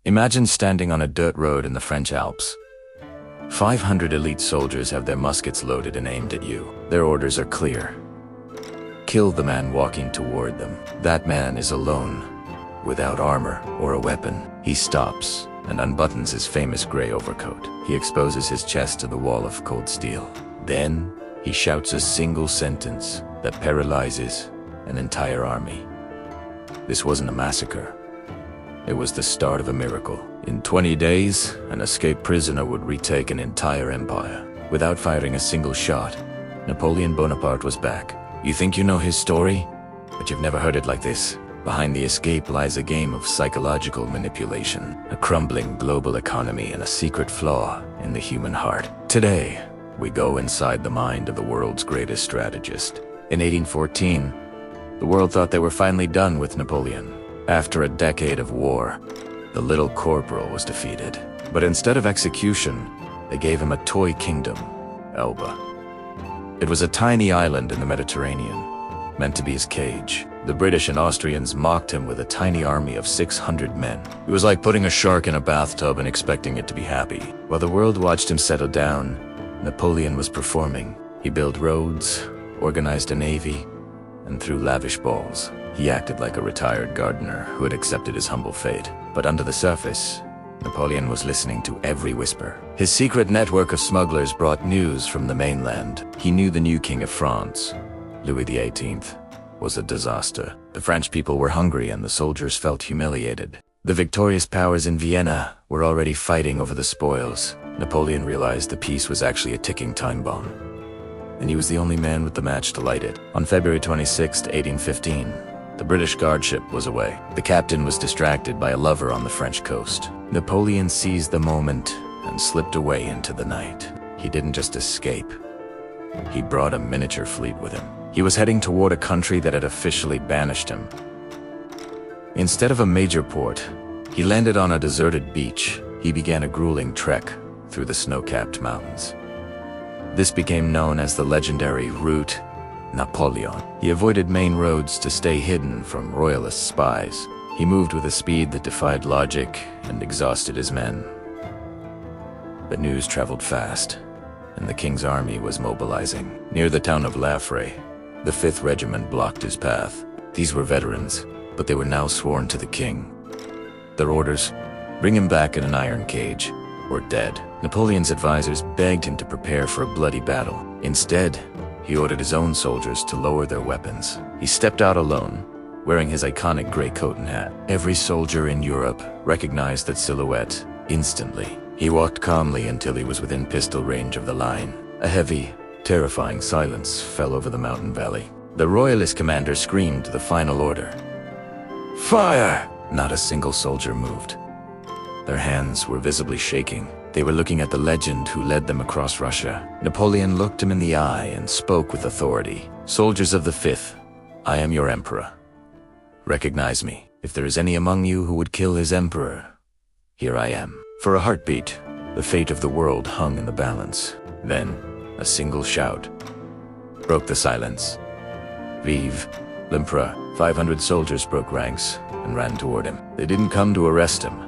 Imagine standing on a dirt road in the French Alps. 500 elite soldiers have their muskets loaded and aimed at you. Their orders are clear. Kill the man walking toward them. That man is alone, without armor or a weapon. He stops and unbuttons his famous gray overcoat. He exposes his chest to the wall of cold steel. Then, he shouts a single sentence that paralyzes an entire army. This wasn't a massacre. It was the start of a miracle. In 20 days, an escaped prisoner would retake an entire empire. Without firing a single shot, Napoleon Bonaparte was back. You think you know his story, but you've never heard it like this. Behind the escape lies a game of psychological manipulation, a crumbling global economy, and a secret flaw in the human heart. Today, we go inside the mind of the world's greatest strategist. In 1814, the world thought they were finally done with Napoleon. After a decade of war, the little corporal was defeated. But instead of execution, they gave him a toy kingdom, Elba. It was a tiny island in the Mediterranean, meant to be his cage. The British and Austrians mocked him with a tiny army of 600 men. It was like putting a shark in a bathtub and expecting it to be happy. While the world watched him settle down, Napoleon was performing. He built roads, organized a navy, and threw lavish balls. He acted like a retired gardener who had accepted his humble fate. But under the surface, Napoleon was listening to every whisper. His secret network of smugglers brought news from the mainland. He knew the new king of France, Louis XVIII, was a disaster. The French people were hungry and the soldiers felt humiliated. The victorious powers in Vienna were already fighting over the spoils. Napoleon realized the peace was actually a ticking time bomb, and he was the only man with the match to light it. On February 26, 1815, the British guard ship was away. The captain was distracted by a lover on the French coast. Napoleon seized the moment and slipped away into the night. He didn't just escape. He brought a miniature fleet with him. He was heading toward a country that had officially banished him. Instead of a major port, he landed on a deserted beach. He began a grueling trek through the snow-capped mountains. This became known as the legendary Route Napoleon. He avoided main roads to stay hidden from royalist spies. He moved with a speed that defied logic and exhausted his men. But news traveled fast, and the king's army was mobilizing. Near the town of Laffrey, the 5th Regiment blocked his path. These were veterans, but they were now sworn to the king. Their orders: bring him back in an iron cage, or dead. Napoleon's advisors begged him to prepare for a bloody battle. Instead, he ordered his own soldiers to lower their weapons. He stepped out alone, wearing his iconic gray coat and hat. Every soldier in Europe recognized that silhouette instantly. He walked calmly until he was within pistol range of the line. A heavy, terrifying silence fell over the mountain valley. The royalist commander screamed the final order: "Fire!" Not a single soldier moved. Their hands were visibly shaking. They were looking at the legend who led them across Russia. Napoleon looked him in the eye and spoke with authority. "Soldiers of the 5th, I am your emperor. Recognize me. If there is any among you who would kill his emperor, here I am." For a heartbeat, the fate of the world hung in the balance. Then, a single shout broke the silence. "Vive l'Empereur!" 500 soldiers broke ranks and ran toward him. They didn't come to arrest him.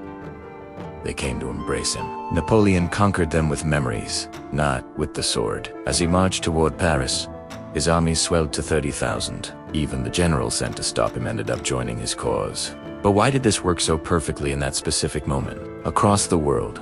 They came to embrace him. Napoleon conquered them with memories, not with the sword. As he marched toward Paris, his army swelled to 30,000. Even the general sent to stop him ended up joining his cause. But why did this work so perfectly in that specific moment? Across the world,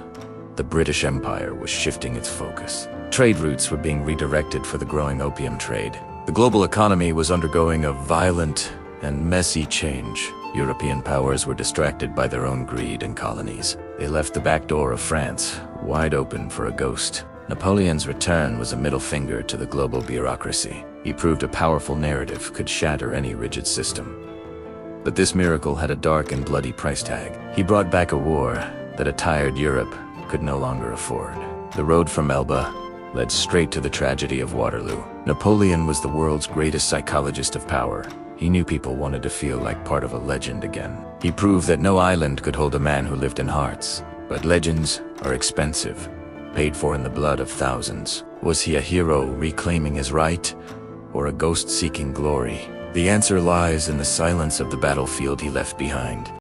the British Empire was shifting its focus. Trade routes were being redirected for the growing opium trade. The global economy was undergoing a violent and messy change. European powers were distracted by their own greed and colonies. They left the back door of France wide open for a ghost. Napoleon's return was a middle finger to the global bureaucracy. He proved a powerful narrative could shatter any rigid system. But this miracle had a dark and bloody price tag. He brought back a war that a tired Europe could no longer afford. The road from Elba led straight to the tragedy of Waterloo. Napoleon was the world's greatest psychologist of power. He knew people wanted to feel like part of a legend again. He proved that no island could hold a man who lived in hearts. But legends are expensive, paid for in the blood of thousands. Was he a hero reclaiming his right, or a ghost seeking glory? The answer lies in the silence of the battlefield he left behind.